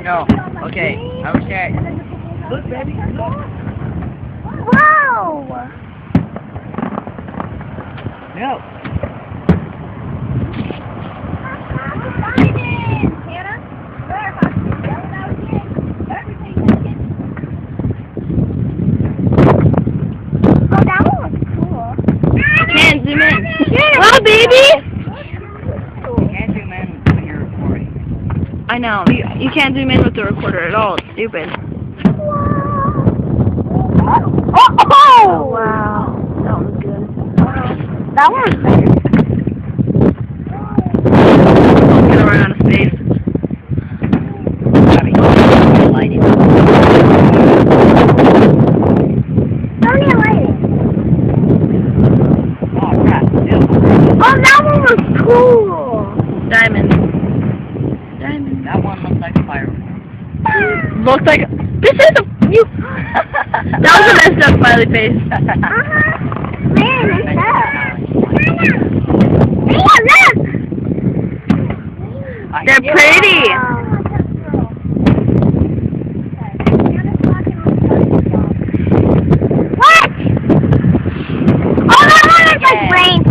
No. Okay. I was scared. Look, baby. Look. Wow! No. Oh, that one was cool. Can't zoom in. Wow, baby! You can't zoom in when you're recording. I know. You can't zoom in with the recorder at all. It's stupid. Oh, wow. That was good. That one was better. Get around out of space. Bobby, light it. Don't need to light it. Oh, crap. Still. Oh, that one was cool. Diamond. Diamond. That one looks like a firework. Looks like... This is a... You... That was a messed up smiley face. Man, it's up. Look! They're pretty. What? Oh, that one is like rain.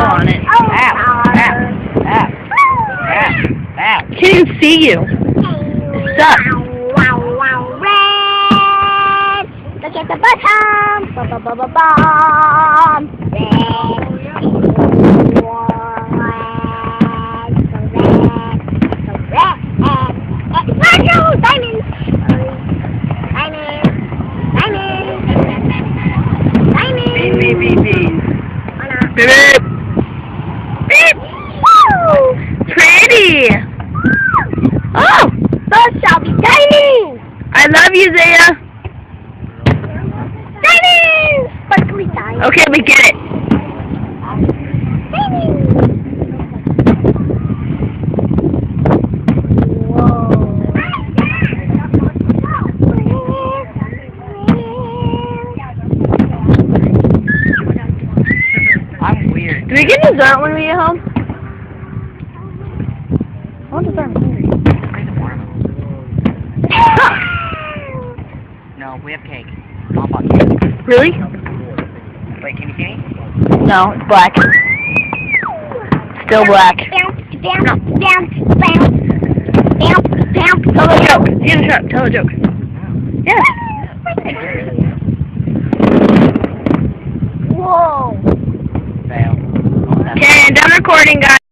On it. Ow. Can't even see you. It sucks. Wow, red. Look at the bottom. Ba-ba-ba-ba-bum. Red. Diamonds. Beep. Beep. Beep. Woo! Pretty. Oh, Those shall be diamonds. I love you, Zaya. Diamonds. Sparkly diamonds. Okay, we get it. I'm weird. Do we get dessert when we get home? I want dessert. I'm hungry. Where's the watermelon? No, we have cake. I'll buy cake. Really? Wait, can you see me? No, it's black. Still black. Tell a joke. Tell a joke. Yeah. Whoa. Fail. Okay, done recording, guys.